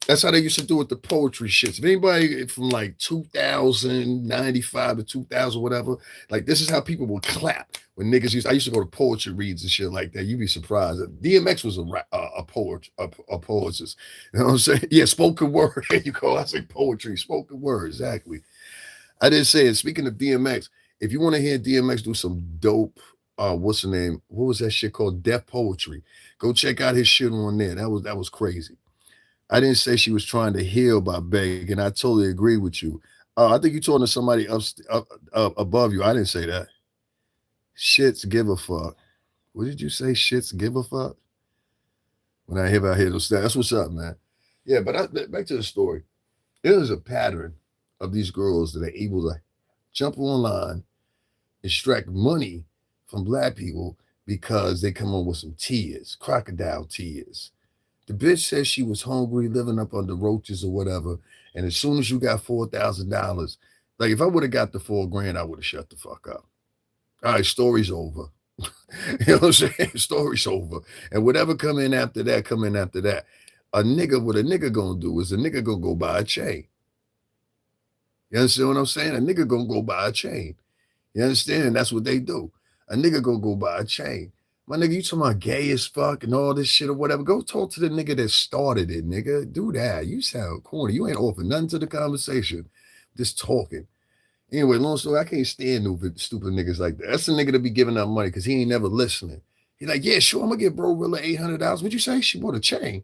S1: That's how they used to do with the poetry shits. If anybody from like 2095 to 2000, whatever, like this is how people would clap when niggas used. I used to go to poetry reads and shit like that. You'd be surprised. DMX was a poet, a poetess. You know what I'm saying? Yeah, spoken word. There you go. I say poetry, spoken word. Exactly. I did say it. Speaking of DMX, if you want to hear DMX do some dope, what's the name? What was that shit called? Deaf poetry. Go check out his shit on there. That was crazy. I didn't say she was trying to heal by begging. I totally agree with you. I think you talking to somebody up above you. I didn't say that. Shits give a fuck. What did you say? Shits give a fuck? When I hear those, that's what's up, man. Yeah, but back to the story. There's a pattern of these girls that are able to jump online, extract money from black people because they come on with some tears, crocodile tears. The bitch says she was hungry, living up under roaches or whatever. And as soon as you got $4,000, like if I would have got the 4 grand, I would have shut the fuck up. All right, story's over. You know what I'm saying? Story's over. And whatever come in after that, come in after that. What a nigga gonna do is a nigga gonna go buy a chain. You understand what I'm saying? A nigga gonna go buy a chain. You understand? That's what they do. A nigga go buy a chain. My nigga, you talking about gay as fuck and all this shit or whatever. Go talk to the nigga that started it, nigga. Do that. You sound corny. You ain't offering nothing to the conversation. Just talking. Anyway, long story, I can't stand stupid niggas like that. That's the nigga that be giving out money because he ain't never listening. He's like, yeah, sure, I'm gonna get Brorilla $800. What'd you say? She bought a chain.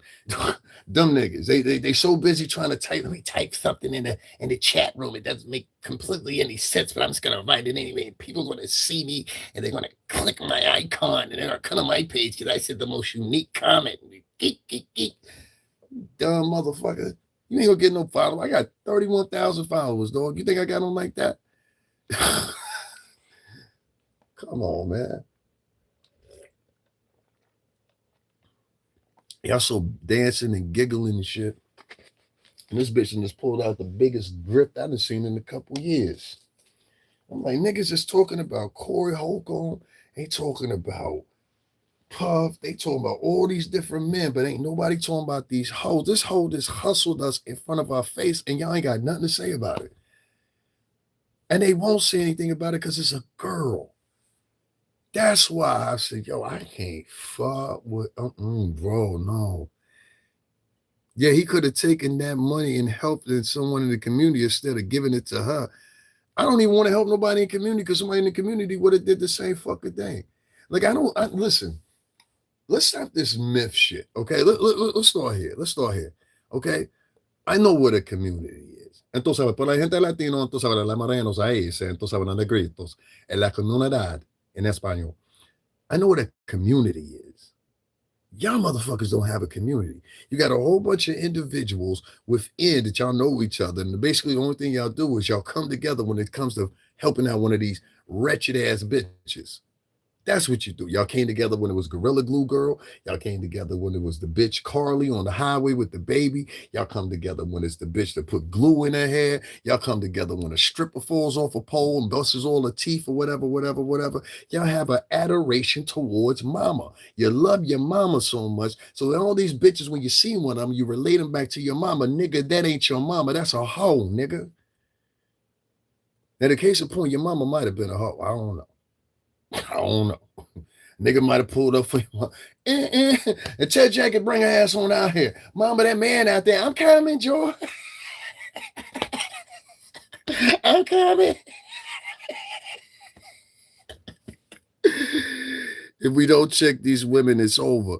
S1: Dumb niggas. They so busy trying to type. Let me type something in the chat room. It doesn't make completely any sense, but I'm just gonna write it anyway. People gonna see me and they're gonna click my icon and they're gonna come to my page because I said the most unique comment. Geek, geek, geek. Dumb motherfucker. You ain't gonna get no follow. I got 31,000 followers, dog. You think I got them like that? Come on, man. Y'all so dancing and giggling and shit. And this bitch just pulled out the biggest grip I done seen in a couple years. I'm like, niggas is talking about Corey Holcomb. They talking about Puff. They talking about all these different men, but ain't nobody talking about these hoes. This hoe just hustled us in front of our face, and y'all ain't got nothing to say about it. And they won't say anything about it because it's a girl. That's why I said, yo, I can't fuck with, bro, no. Yeah, he could have taken that money and helped someone in the community instead of giving it to her. I don't even want to help nobody in the community because somebody in the community would have did the same fucking thing. Like, listen, let's stop this myth shit, okay? Let's start here. Okay? I know what a community is. Entonces, por la gente latino, entonces, la morenos ahí, entonces, los negritos, en la comunidad, en español. I know what a community is. Y'all motherfuckers don't have a community. You got a whole bunch of individuals within that y'all know each other. And basically the only thing y'all do is y'all come together when it comes to helping out one of these wretched ass bitches. That's what you do. Y'all came together when it was Gorilla Glue Girl. Y'all came together when it was the bitch Carly on the highway with the baby. Y'all come together when it's the bitch that put glue in her hair. Y'all come together when a stripper falls off a pole and busts all her teeth or whatever. Y'all have an adoration towards mama. You love your mama so much. So that all these bitches, when you see one of them, you relate them back to your mama. Nigga, that ain't your mama. That's a hoe, nigga. Now, the case in point, your mama might have been a hoe. I don't know. Nigga might have pulled up for you. And tell Jackie bring her ass on out here. Mama, that man out there. I'm coming, Joy. I'm coming. If we don't check these women, it's over.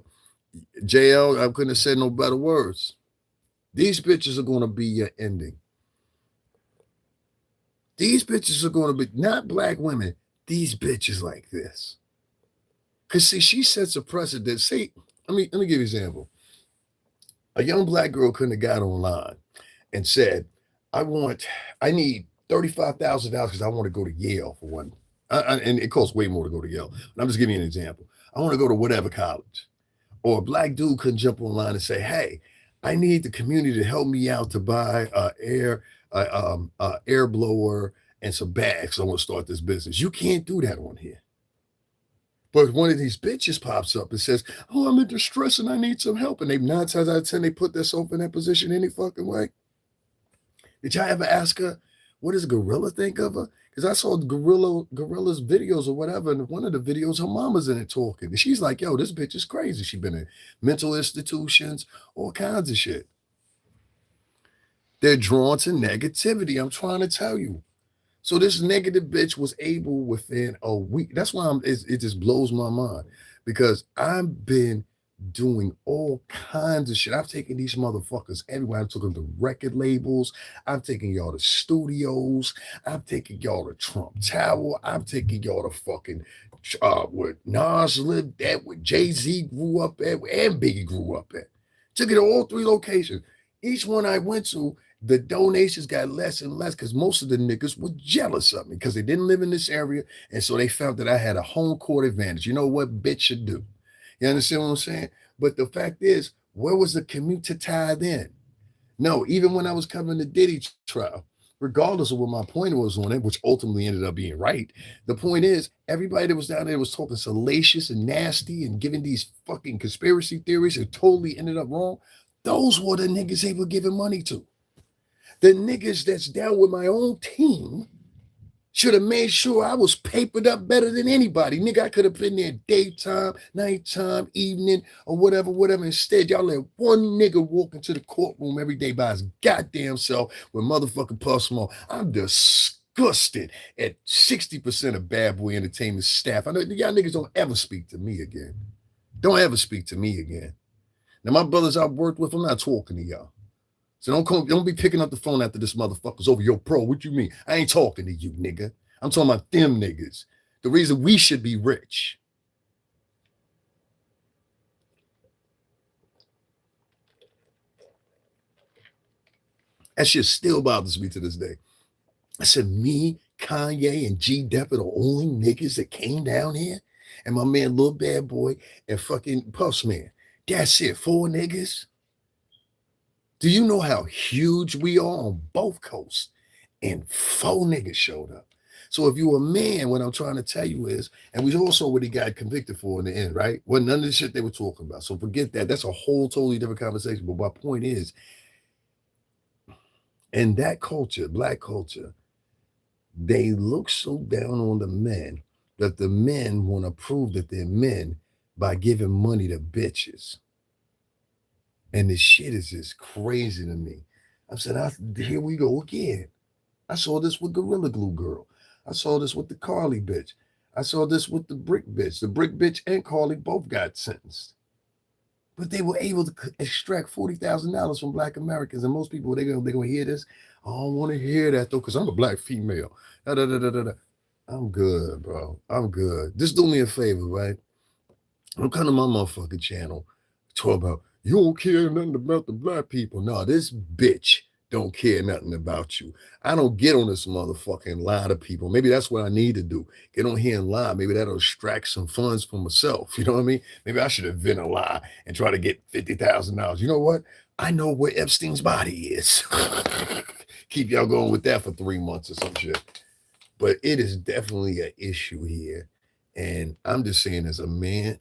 S1: JL, I couldn't have said no better words. These bitches are going to be your ending. These bitches are going to be not black women. These bitches like this. Because see, she sets a precedent. See, let me give you an example. A young black girl couldn't have got online and said, I need $35,000 because I want to go to Yale for one. And it costs way more to go to Yale. But I'm just giving you an example. I want to go to whatever college. Or a black dude couldn't jump online and say, hey, I need the community to help me out to buy air blower and some bags. I want to start this business. You can't do that on here. But one of these bitches pops up and says, oh, I'm in distress and I need some help. And they 9 times out of 10, they put themselves in that position any fucking way. Did y'all ever ask her, what does Gorilla think of her? Because I saw Gorilla's videos or whatever. And one of the videos, her mama's in it talking. And she's like, yo, this bitch is crazy. She's been in mental institutions, all kinds of shit. They're drawn to negativity. I'm trying to tell you. So this negative bitch was able within a week. That's why it just blows my mind because I've been doing all kinds of shit. I've taken these motherfuckers everywhere. I've taken them to record labels. I've taken y'all to studios. I've taken y'all to Trump Tower. I've taken y'all to fucking where Nas lived at, where Jay-Z grew up at, and Biggie grew up at. Took it to all 3 locations. Each one I went to, the donations got less and less because most of the niggas were jealous of me because they didn't live in this area. And so they felt that I had a home court advantage. You know what bitch should do? You understand what I'm saying? But the fact is, where was the commute to tie then? No, even when I was covering the Diddy trial, regardless of what my point was on it, which ultimately ended up being right, the point is, everybody that was down there was talking salacious and nasty and giving these fucking conspiracy theories that totally ended up wrong. Those were the niggas they were giving money to. The niggas that's down with my own team Should have made sure I was papered up better than anybody. Nigga, I could have been there daytime, nighttime, evening, or whatever, whatever. Instead, y'all let one nigga walk into the courtroom every day by his goddamn self with motherfucking Puff Smoke. I'm disgusted at 60% of Bad Boy Entertainment staff. I know y'all niggas don't ever speak to me again. Don't ever speak to me again. Now, my brothers I've worked with, I'm not talking to y'all. So don't be picking up the phone after this motherfucker's over. Yo, pro, what you mean? I ain't talking to you, nigga. I'm talking about them niggas. The reason we should be rich. That shit still bothers me to this day. I said, me, Kanye, and G Dep are the only niggas that came down here. And my man, Lil Bad Boy, and fucking Puffs Man. That's it. 4 niggas. Do you know how huge we are on both coasts? And 4 niggas showed up. So if you're a man, what I'm trying to tell you is, and we also what he got convicted for in the end, right? Well, none of the shit they were talking about. So forget that. That's a whole totally different conversation. But my point is, in that culture, black culture, they look so down on the men that the men want to prove that they're men by giving money to bitches. And this shit is just crazy to me. I said, here we go again. I saw this with Gorilla Glue Girl. I saw this with the Carly bitch. I saw this with the Brick bitch. The Brick bitch and Carly both got sentenced. But they were able to extract $40,000 from black Americans. And most people, they're gonna hear this. I don't want to hear that though, because I'm a black female. Da, da, da, da, da. I'm good, bro. I'm good. Just do me a favor, right? Don't come to my motherfucking channel talk about you don't care nothing about the black people. No, this bitch don't care nothing about you. I don't get on this motherfucking lie to people. Maybe that's what I need to do. Get on here and lie. Maybe that'll extract some funds for myself. You know what I mean? Maybe I should invent a lie and try to get $50,000. You know what? I know where Epstein's body is. Keep y'all going with that for 3 months or some shit. But it is definitely an issue here. And I'm just saying, as a man,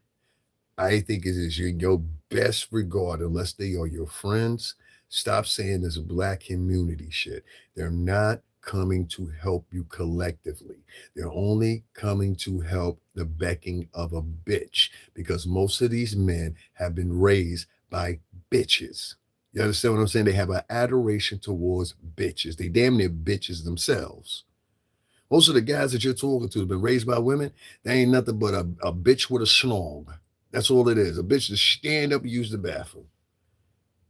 S1: I think it is in your best regard, unless they are your friends. Stop saying this black community shit. They're not coming to help you collectively. They're only coming to help the becking of a bitch, because most of these men have been raised by bitches. You understand what I'm saying? They have an adoration towards bitches. They damn near bitches themselves. Most of the guys that you're talking to have been raised by women. They ain't nothing but a bitch with a schlong. That's all it is. A bitch to stand up and use the bathroom.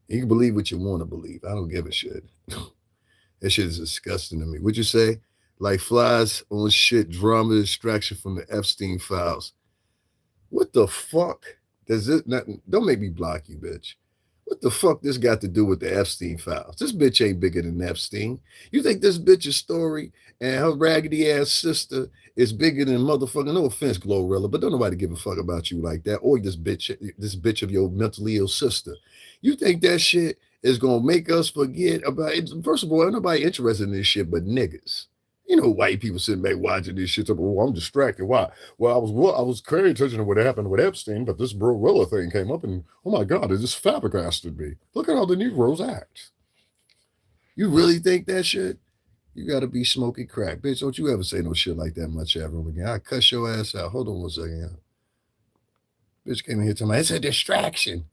S1: You can believe what you want to believe. I don't give a shit. That shit is disgusting to me. What'd you say? Like flies on shit, drama distraction from the Epstein files. What the fuck does it not? Don't make me block you, bitch. What the fuck this got to do with the Epstein files? This bitch ain't bigger than Epstein. You think this bitch's story and her raggedy ass sister is bigger than motherfucking, no offense, Glorilla, but don't nobody give a fuck about you like that, or this bitch of your mentally ill sister. You think that shit is gonna make us forget about it? First of all, ain't nobody interested in this shit but niggas. You know, white people sitting back watching this shit. Oh, I'm distracted. Why? Well, I was paying attention to what happened with Epstein, but this Brorilla thing came up, and oh my God, it just flabbergasted me. Look at how the Negroes act. You really think that shit? You got to be smoking crack, bitch. Don't you ever say no shit like that in my chat room again. I cuss your ass out. Hold on 1 second. Bitch came in here telling me it's a distraction.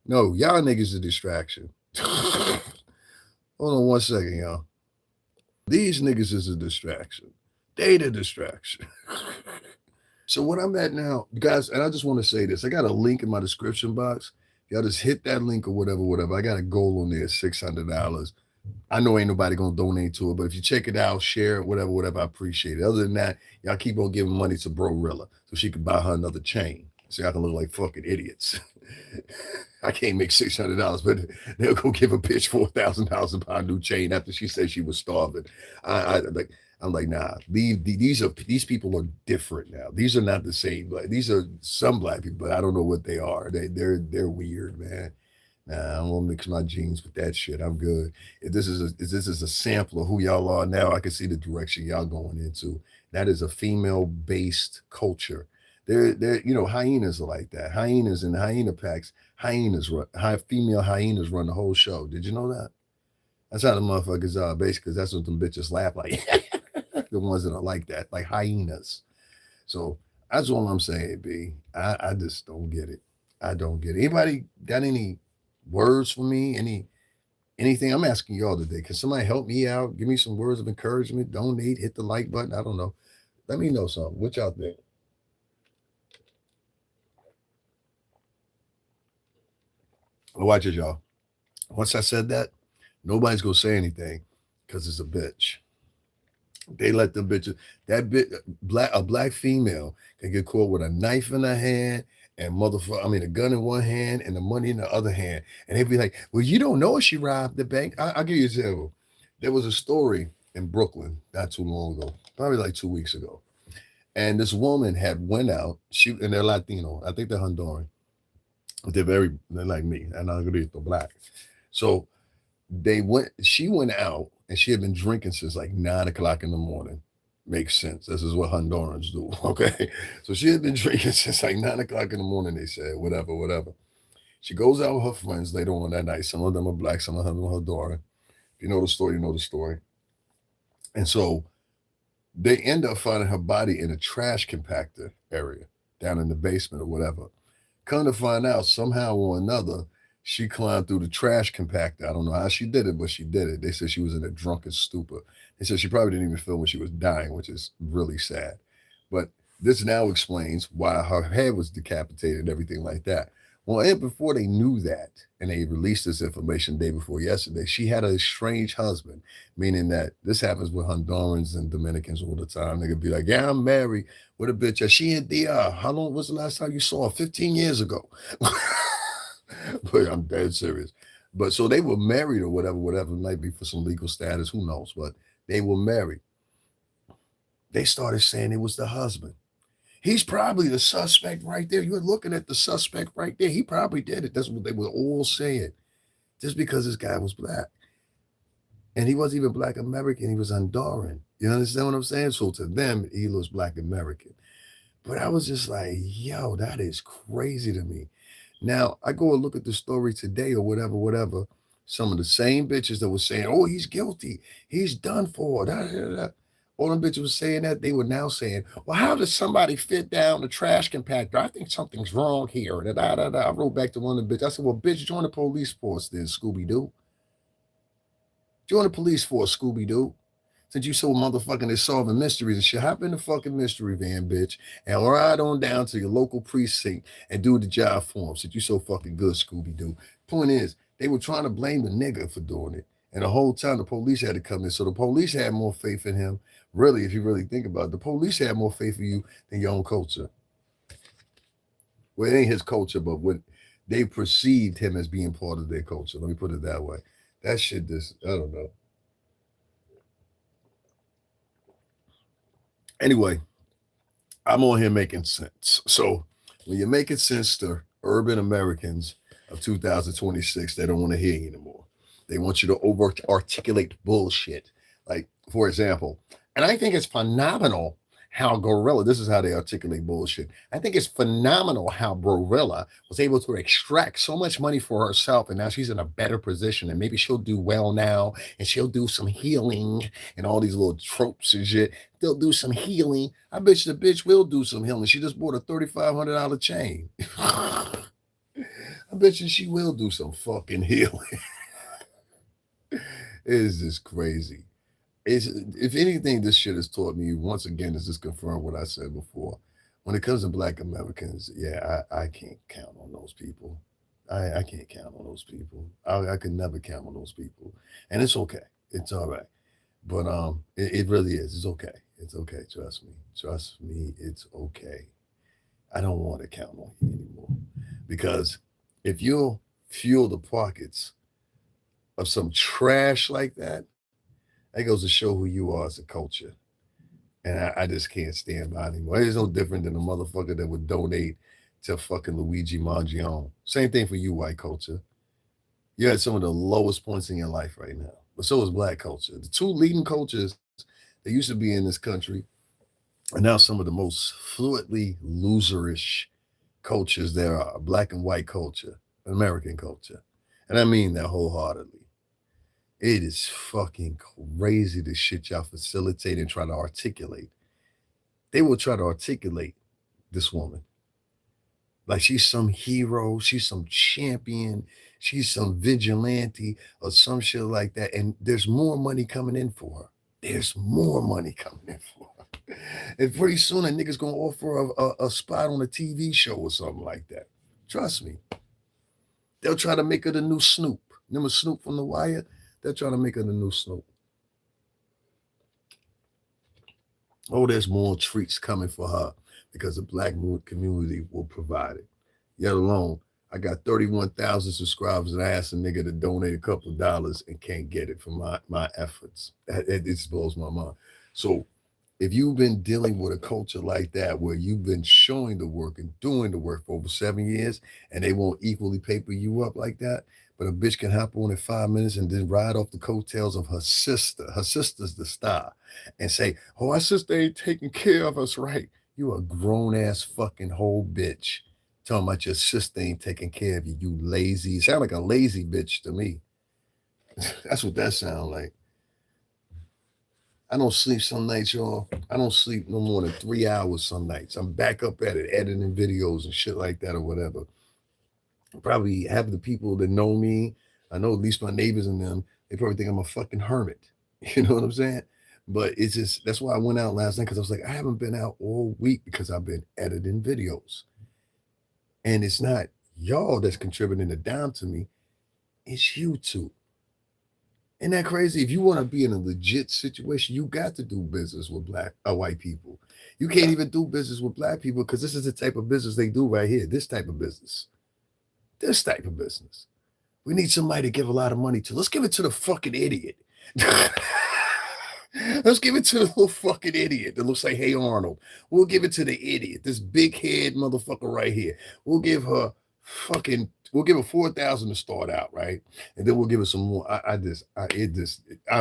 S1: No, y'all niggas a distraction. Hold on 1 second, y'all. These niggas is a distraction. They the distraction. So what I'm at now, guys, and I just want to say this. I got a link in my description box. Y'all just hit that link or whatever. I got a goal on there, $600. I know ain't nobody gonna donate to it, but if you check it out, share it, whatever, I appreciate it. Other than that, y'all keep on giving money to Brorilla so she can buy her another chain. So y'all can look like fucking idiots. I can't make $600, but they'll go give a bitch $4,000 to buy a new chain after she said she was starving. I'm like, nah. These people are different now. These are not the same. Like, these are some black people, but I don't know what they are. They're weird, man. Nah, I don't want to mix my genes with that shit. I'm good. If this is a sample of who y'all are now, I can see the direction y'all going into. That is a female-based culture. They're hyenas are like that. Hyenas and hyena packs. Female hyenas run the whole show. Did you know that? That's how the motherfuckers are, basically, because that's what them bitches laugh like. the ones that are like that, like hyenas. So that's all I'm saying, B. I just don't get it. I don't get it. Anybody got any words for me? Anything? I'm asking y'all today. Can somebody help me out? Give me some words of encouragement. Donate. Hit the like button. I don't know. Let me know something. What y'all think? Watch it, y'all. Once I said that, nobody's gonna say anything because it's a bitch. They let the bitches that bit black a black female can get caught with a knife in her hand and motherfucker, I mean a gun in one hand and the money in the other hand, and they'd be like, "Well, you don't know if she robbed the bank." I'll give you an example. There was a story in Brooklyn not too long ago, probably like 2 weeks ago, and this woman had went out. She and they're Latino. I think they're Honduran. But they're like me, and I'm gonna be black. So she went out and she had been drinking since like 9 o'clock in the morning. Makes sense. This is what Hondurans do. Okay. So she had been drinking since like 9 o'clock in the morning, they said, whatever, whatever. She goes out with her friends later on that night. Some of them are black, some of them are Honduran. If you know the story, you know the story. And so they end up finding her body in a trash compactor area down in the basement or whatever. Come to find out, somehow or another, she climbed through the trash compactor. I don't know how she did it, but she did it. They said she was in a drunken stupor. They said she probably didn't even feel when she was dying, which is really sad. But this now explains why her head was decapitated and everything like that. Well, and before they knew that, and they released this information the day before yesterday, she had a strange husband, meaning that this happens with Hondurans and Dominicans all the time. They could be like, "Yeah, I'm married with a bitch. She in DR. How long was the last time you saw her? 15 years ago." But I'm dead serious. But so they were married or whatever, whatever. It might be for some legal status, who knows? But they were married. They started saying it was the husband. He's probably the suspect right there. You're looking at the suspect right there. He probably did it. That's what they were all saying. Just because this guy was black. And he wasn't even black American, he was Honduran. You understand what I'm saying? So to them, he looks black American. But I was just like, yo, that is crazy to me. Now I go and look at the story today or whatever, whatever. Some of the same bitches that were saying, "Oh, he's guilty, he's done for." Da, da, da. All them bitches was saying that they were now saying, "Well, how does somebody fit down the trash compactor? I think something's wrong here." Da, da, da, da. I wrote back to one of the bitches. I said, "Well, bitch, join the police force then, Scooby Doo. Join the police force, Scooby Doo. Since you so motherfucking is solving mysteries and shit, hop in the fucking mystery van, bitch, and ride on down to your local precinct and do the job for them. Since you so fucking good, Scooby Doo." Point is, they were trying to blame the nigga for doing it. And the whole time the police had to come in. So the police had more faith in him. Really, if you really think about it, the police had more faith in you than your own culture. Well, it ain't his culture, but what they perceived him as being part of their culture. Let me put it that way. That shit just, I don't know. Anyway, I'm on here making sense. So when you're making sense to urban Americans of 2026, they don't want to hear you anymore. They want you to over articulate bullshit. Like, for example, and I think it's phenomenal how Gorilla, this is how they articulate bullshit. I think it's phenomenal how Brorilla was able to extract so much money for herself, and now she's in a better position, and maybe she'll do well now, and she'll do some healing and all these little tropes and shit. They'll do some healing. I bet you the bitch will do some healing. She just bought a $3,500 chain. I bet you she will do some fucking healing. It is just crazy. It's, if anything, this shit has taught me once again. Is just confirmed what I said before. When it comes to Black Americans, yeah, I can't count on those people. I can't count on those people. I could never count on those people, and it's okay. It's all right. But it really is. It's okay. It's okay. Trust me. Trust me. It's okay. I don't want to count on you anymore because if you'll fuel the pockets of some trash like that, that goes to show who you are as a culture. And I just can't stand by anymore. It's no different than a motherfucker that would donate to fucking Luigi Mangione. Same thing for you, white culture. You're at some of the lowest points in your life right now. But so is black culture. The two leading cultures that used to be in this country are now some of the most fluidly loserish cultures there are. Black and white culture, American culture. And I mean that wholeheartedly. It is fucking crazy the shit y'all facilitate and try to articulate. They will try to articulate this woman like she's some hero, she's some champion, she's some vigilante or some shit like that. And there's more money coming in for her. There's more money coming in for her. And pretty soon a nigga's gonna offer a spot on a TV show or something like that. Trust me. They'll try to make her the new Snoop. Remember Snoop from The Wire? They'll try to make her the new Snoop. Oh, there's more treats coming for her because the black community will provide it. Yet alone, I got 31,000 subscribers and I asked a nigga to donate a couple of dollars and can't get it from my efforts. It just blows my mind. So if you've been dealing with a culture like that where you've been showing the work and doing the work for over 7 years and they won't equally paper you up like that, but a bitch can hop on in 5 minutes and then ride off the coattails of her sister. Her sister's the star, and say, "Oh, our sister ain't taking care of us right." You a grown ass fucking whole bitch talking about your sister ain't taking care of you. You lazy. You sound like a lazy bitch to me. That's what that sound like. I don't sleep some nights, y'all. I don't sleep no more than 3 hours some nights. I'm back up at it, editing videos and shit like that or whatever. Probably half of the people that know me, I know at least my neighbors and them, they probably think I'm a fucking hermit. You know what I'm saying? But it's just that's why I went out last night because I was like, I haven't been out all week because I've been editing videos. And it's not y'all that's contributing a dime to me, it's YouTube. Isn't that crazy? If you want to be in a legit situation, you got to do business with white people. You can't even do business with black people because this is the type of business they do right here. This type of business. This type of business. We need somebody to give a lot of money to. Let's give it to the fucking idiot. Let's give it to the little fucking idiot that looks like Hey Arnold. We'll give it to the idiot, this big head motherfucker right here. We'll give her fucking. We'll give her 4,000 to start out, right? And then we'll give her some more. I'm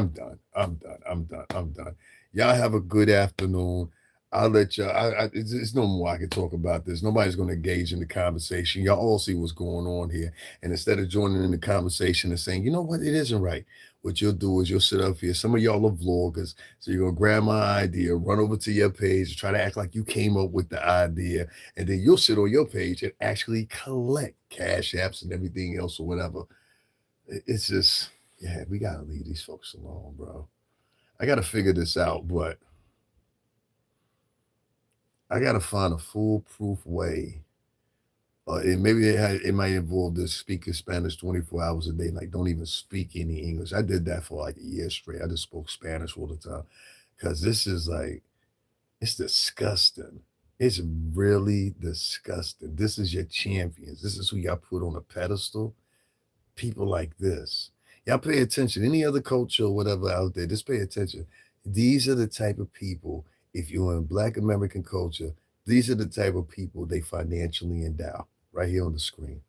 S1: done. I'm done. I'm done. I'm done. Y'all have a good afternoon. I'll let y'all. It's no more I can talk about this. Nobody's going to engage in the conversation. Y'all all see what's going on here. And instead of joining in the conversation and saying, you know what, it isn't right, what you'll do is you'll sit up here. Some of y'all are vloggers. So you're going to grab my idea, run over to your page, try to act like you came up with the idea. And then you'll sit on your page and actually collect cash apps and everything else or whatever. It's just, yeah, we got to leave these folks alone, bro. I got to figure this out, but I got to find a foolproof way. And maybe it might involve this speaking Spanish 24 hours a day, like don't even speak any English. I did that for like a year straight. I just spoke Spanish all the time because this is like, it's disgusting. It's really disgusting. This is your champions. This is who y'all put on a pedestal. People like this. Y'all pay attention. Any other culture or whatever out there, just pay attention. These are the type of people, if you're in Black American culture, these are the type of people they financially endow right here on the screen.